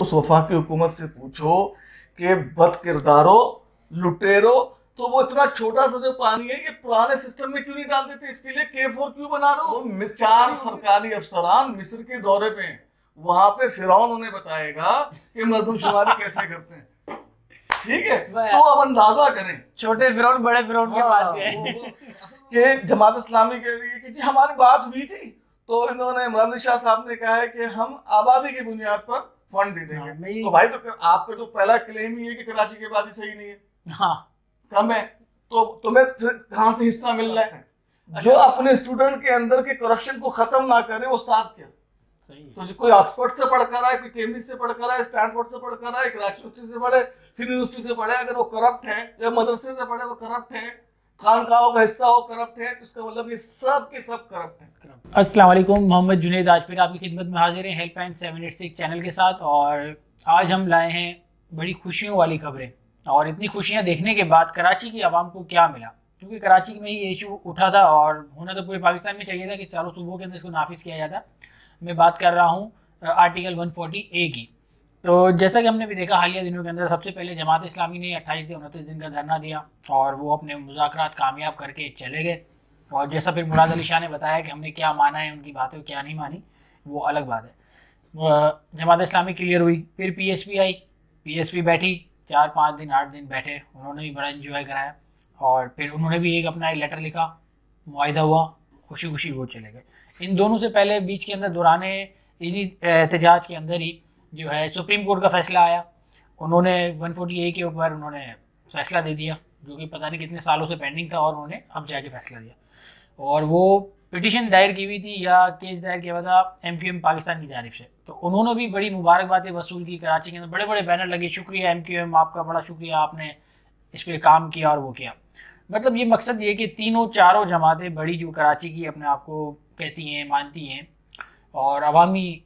उस वफाकी हुकूमत से पूछो कि बद किरदारो लुटेरो, तो वो इतना छोटा सा जो पानी है कि पुराने सिस्टम में क्यों नहीं डाल देते? इसके लिए K4 क्यों बना रहे हो? 4 सरकारी अफसरान मिस्र के दौरे पे हैं, वहां पे फिरौन उन्हें बताएगा कि मरदमशुमारी कैसे करते हैं। ठीक है, तो अब अंदाजा करें छोटे फिरौन बड़े फिरौन के पास गए कि जमात इस्लामी कह रही है कि जी हमारी बात हुई थी, तो इन्होंने इमरान शाह साहब ने कहा है कि हम आबादी की बुनियाद पर फंड दे देंगे। तो भाई तो आपका तो पहला क्लेम ही है कि कराची की आबादी सही नहीं है, हाँ कम है, तो तुम्हें कहां से हिस्सा मिल रहा है? जो अपने स्टूडेंट के अंदर के करप्शन को खत्म ना करे वो उस्ताद क्या? तो कोई ऑक्सफोर्ड से पढ़कर आए, कोई केम्ब्रिज से पढ़कर आए, स्टैनफोर्ड से पढ़कर आए, कराची यूनिवर्सिटी से पढ़े, सिटी यूनिवर्सिटी से पढ़े, अगर वो करप्ट है, या मदरसे से पढ़े वो करप्ट है, खानकाहों का हिस्सा हो करप्ट है, तो इसका मतलब ये सब के सब करप्ट है। अस्सलाम वालेकुम, मोहम्मद जुनैद आज फिर आपकी खिदमत में हाजिर हैं हेल्पलाइन 786 चैनल के साथ। और आज हम लाए हैं बड़ी खुशियों वाली खबरें, और इतनी खुशियां देखने के बाद कराची की आवाम को क्या मिला, क्योंकि कराची में ये इशू उठा था और होना तो पूरे पाकिस्तान में चाहिए था कि चारों सूबों के अंदर इसको नाफिज किया जाता। मैं बात कर रहा हूँ आर्टिकल 140A की। तो जैसा कि हमने भी देखा हालिया दिनों के अंदर, सबसे पहले जमात इस्लामी ने 28 से 29 दिन का धरना दिया और वो अपने मुज़ाकरात कामयाब करके चले गए। और जैसा फिर मुराद अली शाह ने बताया कि हमने क्या माना है, उनकी बातें क्या नहीं मानी, वो अलग बात है। जमात इस्लामी क्लियर हुई, फिर PSP आई, PSP बैठी 4-5 दिन 8 दिन बैठे, उन्होंने भी बड़ा इंजॉय कराया और फिर उन्होंने भी एक अपना लेटर लिखा, मुआहिदा हुआ, खुशी खुशी वो चले गए। इन दोनों से पहले बीच के अंदर दौराने इन्हीं एहतजाज के अंदर ही जो है सुप्रीम कोर्ट का फैसला आया। उन्होंने 140A के ऊपर उन्होंने फैसला दे दिया, जो कि पता नहीं कितने सालों से पेंडिंग था, और उन्होंने अब जाके फैसला दिया। और वो पिटिशन दायर की हुई थी या केस दायर किया हुआ था MQM पाकिस्तान की जानिब से, तो उन्होंने भी बड़ी मुबारकबादें वसूल की। कराची के अंदर बड़े बड़े बैनर लगे, शुक्रिया MQM, आपका बड़ा शुक्रिया, आपने इस पर काम किया और वो किया। मतलब ये मकसद ये कि तीनों चारों जमातें बड़ी जो कराची की अपने आप को कहती हैं, मानती हैं, और अवामी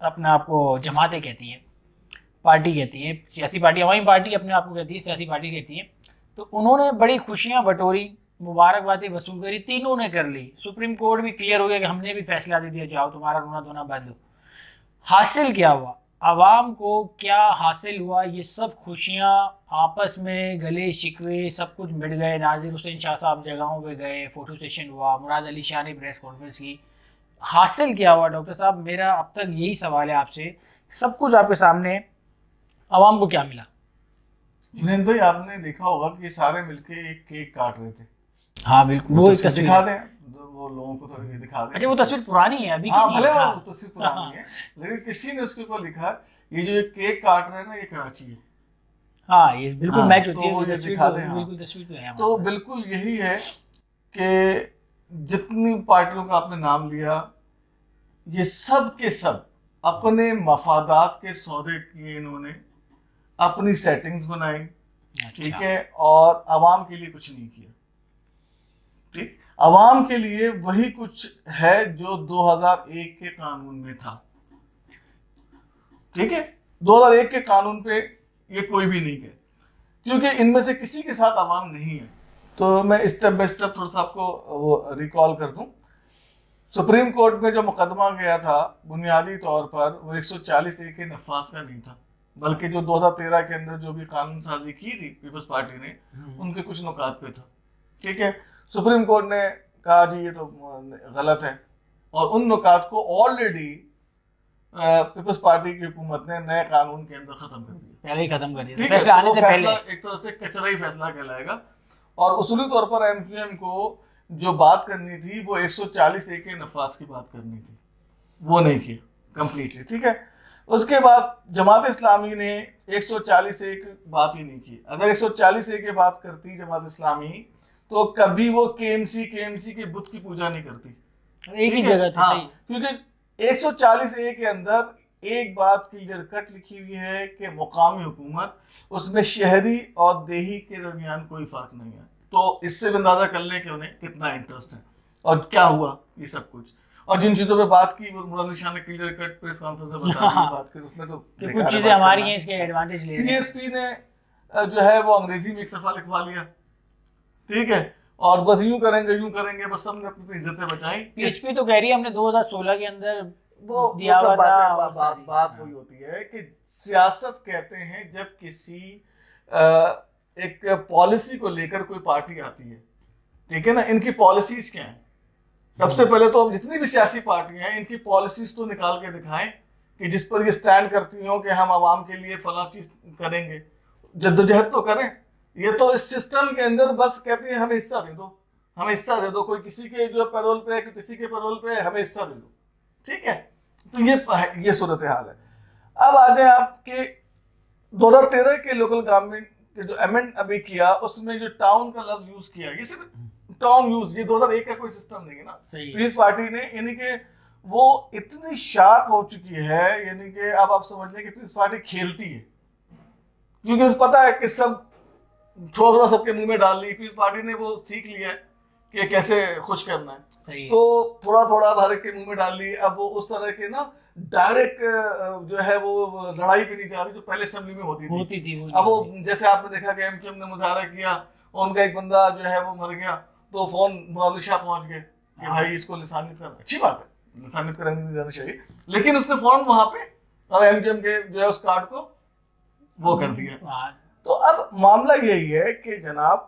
अपने आप को जमातें कहती हैं, पार्टी कहती हैं, सियासी पार्टी, अवामी पार्टी अपने आप को कहती है, सियासी पार्टी कहती हैं। तो उन्होंने बड़ी खुशियाँ बटोरी, मुबारकबादें वसूल करी, तीनों ने कर ली। सुप्रीम कोर्ट भी क्लियर हो गया कि हमने भी फैसला दे दिया, जाओ तुम्हारा रोना धोना बंद हो। हासिल क्या हुआ, आवाम को क्या हासिल हुआ? ये सब खुशियाँ आपस में गले शिकवे सब कुछ मिट गए। नाजिर हुसैन शाह साहब जगहों पे गए, फोटो सेशन हुआ, मुराद अली शाह ने प्रेस कॉन्फ्रेंस की। हासिल क्या हुआ डॉक्टर साहब? मेरा अब तक यही सवाल है आपसे, सब कुछ आपके सामने, आवाम को क्या मिला? जुनैद भाई, आपने देखा होगा कि ये सारे मिलके एक केक काट रहे थे। हाँ बिल्कुल, वो एक तस्वीर दिखा दें वो लोगों को, तो ये दिखा दें। अच्छा, वो तस्वीर पुरानी है अभी? हाँ भले वो तस्वीर पुरानी है, लेकिन किसी ने उसके ऊपर लिखा ये जो केक काट रहे हैं ना, ये कराची है। हाँ ये बिल्कुल मैच होती है, तो ये दिखा दें। बिल्कुल तस्वीर तो है। तो बिल्कुल यही है कि जितनी पार्टियों का आपने नाम लिया, ये सब के सब अपने मफादात के सौदे किए इन्होंने, अपनी सेटिंग्स बनाई, ठीक है, और आवाम के लिए कुछ नहीं किया। ठीक, आवाम के लिए वही कुछ है जो 2001 के कानून में था। ठीक है, 2001 के कानून पे ये कोई भी नहीं है, क्योंकि इनमें से किसी के साथ आवाम नहीं है। तो मैं स्टेप बाय स्टेप थोड़ा सा आपको वो रिकॉल कर दूं। सुप्रीम कोर्ट में जो मुकदमा गया था, बुनियादी तौर पर वो 140A के नफाज का नहीं था, बल्कि जो 2013 के अंदर जो भी कानून साजी की थी पीपल्स पार्टी ने, उनके कुछ नुकात पे था। ठीक है, सुप्रीम कोर्ट ने कहा जी ये तो गलत है, और उन नुकात को ऑलरेडी पीपल्स पार्टी की हुकूमत ने नए कानून के अंदर खत्म कर दिया, पहले ही खत्म कर दिया। ठीक है, तो फैसला एक तरह से कचरा ही फैसला कहलाएगा। और उसूली तौर पर MQM को जो बात करनी थी वो 140A के नफाज की बात करनी थी, वो नहीं की कंप्लीटली। ठीक है, उसके बाद जमात इस्लामी ने 140A की बात ही नहीं की। अगर 140A की बात करती जमात इस्लामी, तो कभी वो KMC के बुत की पूजा नहीं करती, एक ही जगह था। हाँ, क्योंकि 140A के अंदर एक बात क्लियर कट लिखी हुई है कि मुकामी हुकूमत, उसमें शहरी और देही के दरमियान कोई फर्क नहीं है। तो इससे भी अंदाजा कर लें कि उन्हें कितना इंटरेस्ट है और क्या हुआ ये सब कुछ। और जिन चीजों पे बात की वो मुराद अली शाह ने क्लियर कट प्रेस कॉन्फ्रेंस में बता दी, बात की, उसमें तो कुछ चीजें हमारी हैं, इसके एडवांटेज ले रहे हैं। PSP ने जो है वो अंग्रेजी में एक सफा लिखवा लिया, ठीक है, और बस यूं करेंगे बस, सबने अपनी इज्जतें बचाई। PSP तो कह रही है हमने 2016 के अंदर वो दिया सब हुआ था, बात वही होती है कि सियासत कहते हैं जब किसी एक पॉलिसी को लेकर कोई पार्टी आती है, ठीक है ना, इनकी पॉलिसीज क्या हैं। सबसे पहले तो जितनी भी सियासी पार्टियां हैं इनकी पॉलिसीज तो निकाल के दिखाएं कि जिस पर ये स्टैंड करती हो कि हम आवाम के लिए फला चीज करेंगे, जद्दोजहद तो करें। ये तो इस सिस्टम के अंदर बस कहती है हमें हिस्सा दे दो, हमें हिस्सा दे दो, कोई किसी के जो पैरोल पे है, किसी के पैरोल पे है, हमें हिस्सा दे दो, ठीक है। तो ये सूरत हाल है। अब आ जाए आपके 2013 के लोकल गवर्नमेंट के जो अमेंड अभी किया उसमें जो टाउन का लफ्ज यूज किया, ये सिर्फ टाउन यूज, ये 2001 का कोई सिस्टम नहीं है ना। पीस पार्टी ने यानी कि वो इतनी शार्प हो चुकी है, यानी कि अब आप समझ लें कि पीस पार्टी खेलती है, क्योंकि उसे पता है कि सब थोड़ा थोड़ा सबके मुंह में डाल ली। पीस पार्टी ने वो सीख लिया है कि कैसे खुश करना है, तो थोड़ा थोड़ा भारत के मुंह में डाल ली। अब वो उस तरह के ना डायरेक्ट जो है वो लड़ाई पे नहीं जा रही जो पहले असेंबली में होती थी। अब वो जैसे आपने देखा कि एमक्यूएम ने मुजाहरा किया, उनका एक बंदा जो है वो मर गया, तो फोन मुआविज शाह पहुंच गए कि भाई इसको लिसानियत करना, अच्छी बात है, लिसानियत करनी नहीं जानी चाहिए, लेकिन उसने फौरन वहां पे और एमक्यूएम के जो है उस कार्ड को वो कर दिया। तो अब मामला यही है कि जनाब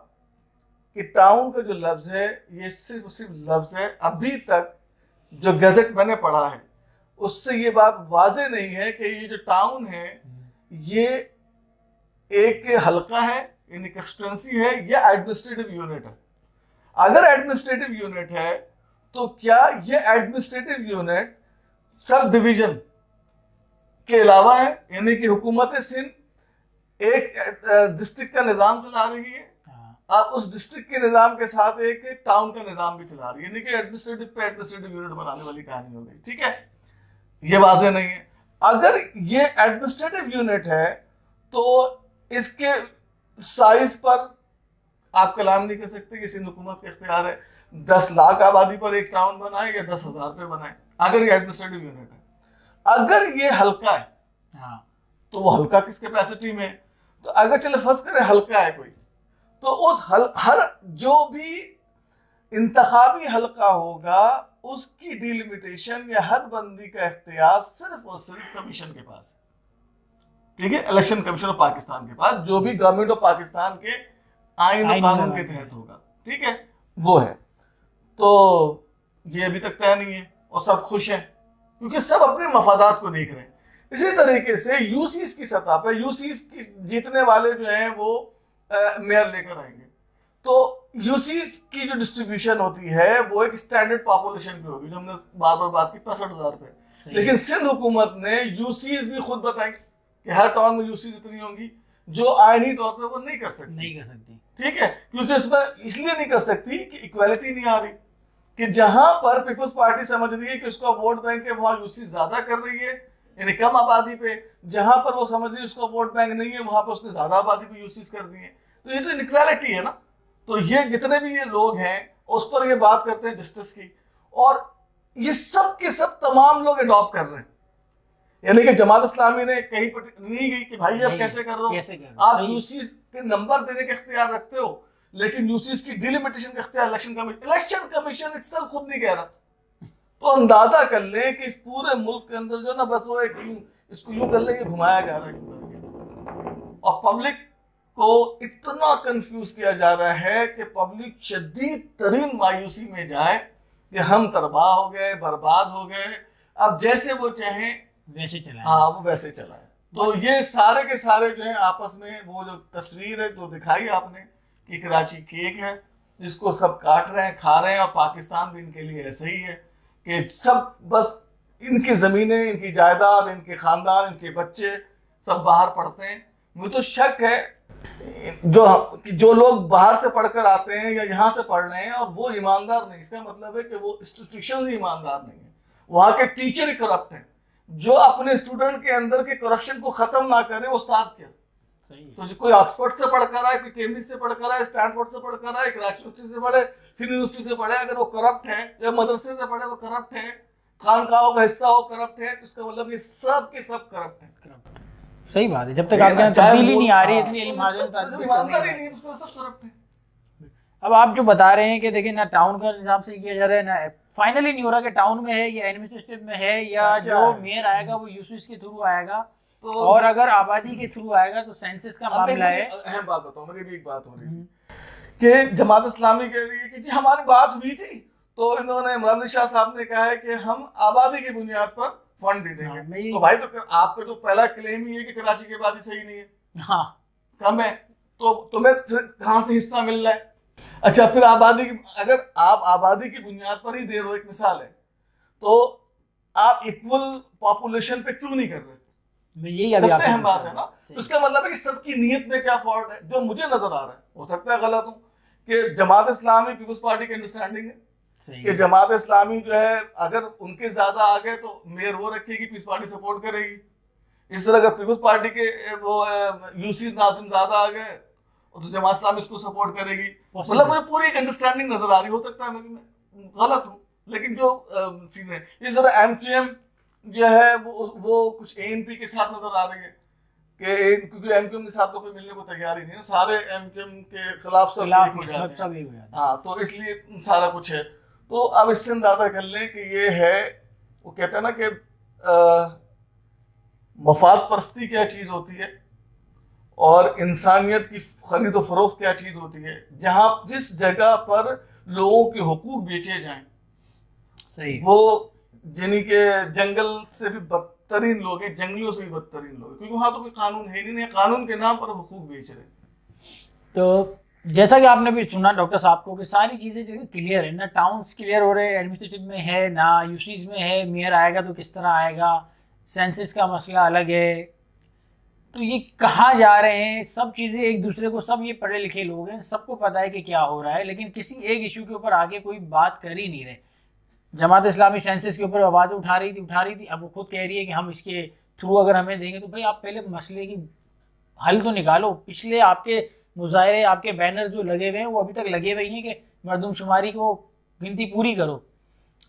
कि टाउन का जो लफ्ज है ये सिर्फ लफ्ज है। अभी तक जो गजट मैंने पढ़ा है उससे ये बात वाजे नहीं है कि ये जो टाउन है ये एक हल्का है, यानी कंस्टिट्यूएंसी है, या एडमिनिस्ट्रेटिव यूनिट है। अगर एडमिनिस्ट्रेटिव यूनिट है तो क्या ये एडमिनिस्ट्रेटिव यूनिट सब डिवीजन के अलावा है, यानी कि हुकूमत सिंध एक डिस्ट्रिक्ट का निजाम चला रही है और उस डिस्ट्रिक्ट के निजाम के साथ एक टाउन का निजाम भी चला रही है, यानी कि एडमिनिस्ट्रेटिव पे एडमिनिस्ट्रेटिव यूनिट बनाने वाली कहानी हो गई, ठीक है। ये वाज़ेह नहीं है। अगर ये एडमिनिस्ट्रेटिव यूनिट है तो इसके साइज पर आप कलाम नहीं कर सकते कि सिंध हुकूमत का इख्तियार है 10 लाख आबादी पर एक टाउन बनाए या 10,000 पे बनाए, अगर ये एडमिनिस्ट्रेटिव यूनिट है। अगर ये हल्का है तो वो हल्का किस कैपेसिटी में है, तो अगर चले फर्ज करें हल्का है कोई, तो उस हर जो भी इंतखाबी हल्का होगा उसकी डिलिमिटेशन या हदबंदी का इख्तियार सिर्फ और सिर्फ कमीशन के पास, ठीक है, इलेक्शन कमीशन ऑफ पाकिस्तान के पास, जो भी गवर्नमेंट ऑफ पाकिस्तान के आइन और कानून के तहत होगा, ठीक है, वो है। तो ये अभी तक तय नहीं है और सब खुश हैं क्योंकि सब अपने मफादात को देख रहे हैं। इसी तरीके से यूसीस की सतह पर यूसीस की जीतने वाले जो हैं वो मेयर लेकर आएंगे, तो यूसीस की जो डिस्ट्रीब्यूशन होती है वो एक स्टैंडर्ड पॉपुलेशन पे होगी, जो हमने बार बार बात की 65,000 पे। लेकिन सिंध हुकूमत ने यूसीस भी खुद बताई कि हर टाउन में यूसीस इतनी होंगी, जो आईनी तौर पे वो नहीं कर सकती, ठीक है, क्योंकि इसमें इसलिए नहीं कर सकती कि इक्वालिटी नहीं आ रही, कि जहां पर पीपल्स पार्टी समझ रही है कि उसका वोट बैंक है वहां यूसीस ज्यादा कर रही है, यानी कम आबादी पे, जहां पर वो समझ रही है उसका वोट बैंक नहीं है वहां पर उसने ज्यादा आबादी पे यूसीस कर दी है। तो ये तो इनइक्वालिटी है ना। तो ये जितने भी ये लोग हैं उस पर ये बात करते हैं जस्टिस की, और ये सब के सब तमाम लोग अडॉप्ट कर रहे हैं, यानी कि जमात इस्लामी ने कहीं पर नहीं गई कि भाई आप कैसे कर रहे हो, आप यूसीस के नंबर देने का इख्तियार रखते हो लेकिन यूसीस की डिलिमिटेशन का इख्तियार इलेक्शन कमीशन इटसेल्फ खुद नहीं कह रहा। तो अंदाजा कर लें कि इस पूरे मुल्क के अंदर जो ना बस वो एक इसको यूं कर लें घुमाया जा रहा है और पब्लिक को इतना कंफ्यूज किया जा रहा है कि पब्लिक शदीद तरीन मायूसी में जाए कि हम तबाह हो गए, बर्बाद हो गए, अब जैसे वो चाहें वैसे चलाएं। हाँ वो वैसे चलाएं। तो ये सारे के सारे जो है आपस में वो जो तस्वीर है जो दिखाई आपने कि कराची केक है जिसको सब काट रहे हैं, खा रहे हैं, और पाकिस्तान भी इनके लिए ऐसे ही है कि सब बस इनकी ज़मीनें, इनकी जायदाद, इनके ख़ानदान, इनके बच्चे सब बाहर पढ़ते हैं। मुझे तो शक है जो लोग बाहर से पढ़कर आते हैं या यहाँ से पढ़ रहे हैं और वो ईमानदार नहीं, इसका मतलब है कि वो इंस्टीट्यूशन ही ईमानदार नहीं है, वहाँ के टीचर ही करप्ट हैं। जो अपने स्टूडेंट के अंदर के करप्शन को खत्म ना करे वो उस्ताद क्या। तो जो कोई ऑक्सफोर्ड से पढ़कर आए, कोई केम्ब्रिज से पढ़कर आए, स्टैनफोर्ड से पढ़कर आए, कराची यूनिवर्सिटी से पढ़े, सिंध यूनिवर्सिटी से पढ़े, अगर वो करप्ट है, या मदरसे से पढ़े वो करप्ट है, खानकाहों का हिस्सा हो करप्ट है, तो इसका मतलब ये सब के सब करप्ट है। सही बात है, जब तक आपके यहाँ तब्दीली नहीं आ रही इतनी अब आप जो बता रहे हैं कि देखिए ना टाउन का निजाम से किया जा रहा है ना फाइनली नहीं हो रहा कि टाउन में है या एडमिनिस्ट्रेटिव में है या जो मेयर आएगा वो यूसीस के थ्रू आएगा, तो और अगर आबादी के थ्रू आएगा तो सेंसस का मामला है। अहम बात बताओ, मेरी भी एक बात हो रही थी कि जमात इस्लामी कह रही है कि जी हमारी बात हुई थी, तो इन्होंने इमरान अली शाह साहब ने कहा है कि हम आबादी की बुनियाद पर फंड दे देंगे। तो भाई तो आपका तो पहला क्लेम ही है कि कराची की आबादी सही नहीं है, हाँ कम है, तो तुम्हें कहाँ से हिस्सा मिल रहा है? अच्छा, फिर आबादी की, अगर आप आबादी की बुनियाद पर ही दे रहे हो, एक मिसाल है, तो आप इक्वल पॉपुलेशन पे क्यों नहीं कर रहे? यही अभी सबसे अहम बात है ना। तो इसका मतलब है कि सबकी नीयत में क्या फॉल्ट है, जो मुझे नजर आ रहा है, हो सकता है गलत हूं, कि जमात इस्लामी पीपल्स पार्टी की अंडरस्टैंडिंग है कि जमात इस्लामी जो है अगर उनके ज्यादा आ गए तो मेयर वो रखेगी, पीपल्स पार्टी सपोर्ट करेगी। इस तरह अगर पीपल्स पार्टी के वो यूसी नाज़िम ज्यादा आ गए तो जमात इस्लामी इसको सपोर्ट करेगी। मतलब मुझे पूरी एक अंडरस्टैंडिंग नजर आ रही, हो सकता है मैं गलत हूँ, लेकिन जो चीजें इस तरह एमक्यूएम जो है वो कुछ एएनपी के साथ नजर आ रही है कि क्योंकि एमक्यूएम के साथ तो कोई मिलने को तैयार ही नहीं है, सारे एमक्यूएम के खिलाफ सब हो जाते हैं। हाँ, तो इसलिए सारा कुछ है। तो अब इससे अंदाजा कर लें कि ये है, वो कहते हैं ना कि मफाद परस्ती क्या चीज होती है और इंसानियत की खरीद और फरोख्त क्या चीज होती है। जहां जिस जगह पर लोगों के हुकूक बेचे जाएं, सही, वो जिन्हीं के जंगल से भी बदतरीन लोग हैं, जंगलियों से भी बदतरीन लोग हैं, क्योंकि वहां तो कोई कानून है नहीं, कानून के नाम पर हुकूक बेच रहे। तो जैसा कि आपने भी सुना डॉक्टर साहब को कि सारी चीज़ें जो क्लियर है ना, टाउन्स क्लियर हो रहे हैं, एडमिनिस्ट्रेटिव में है ना, यूसीज में है, मेयर आएगा तो किस तरह आएगा, सेंसस का मसला अलग है, तो ये कहाँ जा रहे हैं, सब चीज़ें एक दूसरे को, सब ये पढ़े लिखे लोग हैं, सबको पता है कि क्या हो रहा है, लेकिन किसी एक इशू के ऊपर आगे कोई बात कर ही नहीं रहे। जमात इस्लामी सेंसस के ऊपर आवाज़ उठा रही थी, अब वो खुद कह रही है कि हम इसके थ्रू अगर हमें देंगे, तो भाई आप पहले मसले की हल तो निकालो। पिछले आपके मुजाहरे, आपके बैनर जो लगे हुए हैं वो अभी तक लगे हुए हैं कि मरदमशुमारी को गिनती पूरी करो,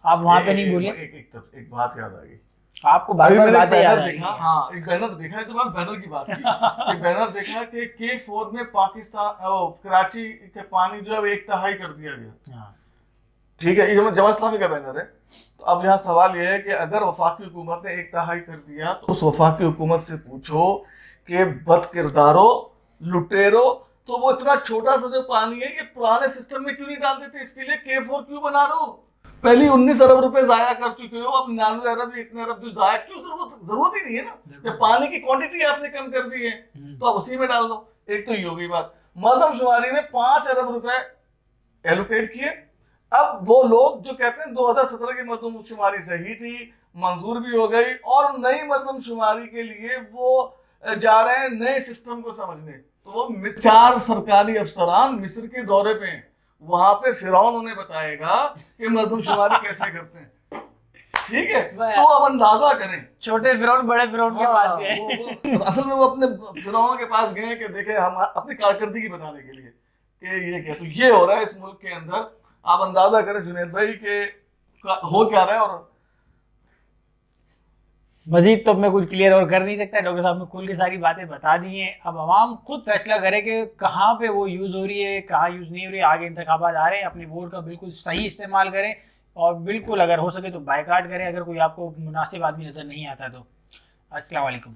आप वहाँ पे नहीं बोले। एक बात याद आ गई आपको बार-बार बातें याद आ रही हैं। हाँ, एक बैनर देखा है, तो मैं बैनर की बात की। एक बैनर देखा कि K4 में पाकिस्तान कराची के पानी जो है 1/3 कर दिया गया। ठीक है, ये जमात इस्लामी का बैनर है। तो अब यहाँ सवाल ये है कि अगर वफाकी हुकूमत ने 1/3 कर दिया, तो उस वफाकी हुकूमत से पूछो कि बद किरदारो, लुटेरो, तो वो इतना छोटा सा जो पानी है ये पुराने सिस्टम में क्यों नहीं डाल देते? इसके लिए K4 क्यों बना रहे हो? पहले 19 अरब रुपए जाया कर चुके हो, अब 99 अरब, इतने अरब जो जाया, क्यों? जरूरत ही नहीं है ना, जब पानी की क्वांटिटी आपने कम कर दी है तो आप उसी में डाल दो। एक तो ये हो गई बात। मरदमशुमारी में 5 अरब रुपए एलोकेट किए। अब वो लोग जो कहते हैं 2017 की मरदमशुमारी सही थी, मंजूर भी हो गई, और नई मरदमशुमारी के लिए वो जा रहे हैं नए सिस्टम को समझने। तो वो 4 सरकारी अफसरान मिस्र के दौरे पे हैं, वहां पे फिरौन उन्हें बताएगा कि मरदमशुमारी कैसे करते हैं। ठीक है, तो अब अंदाजा करें, छोटे फिरौन बड़े फिरौन के पास गए। असल में वो अपने फिरौन के पास गए कि देखे हम अपनी कारकर्दगी बताने के लिए कि ये क्या, तो ये हो रहा है इस मुल्क के अंदर। आप अंदाजा करें जुनैद भाई के हो क्या रहा है। और मजीद तो मैं कुछ क्लियर और कर नहीं सकता, डॉक्टर साहब ने खुल के सारी बातें बता दी हैं। अब आवाम खुद फैसला करे कि कहाँ पे वो यूज़ हो रही है, कहाँ यूज़ नहीं हो रही है। आगे इंतखाबात आ रहे हैं, अपने वोट का बिल्कुल सही इस्तेमाल करें, और बिल्कुल अगर हो सके तो बायकाट करें अगर कोई आपको मुनासिब आदमी नज़र नहीं आता तो। अस्सलाम वालेकुम।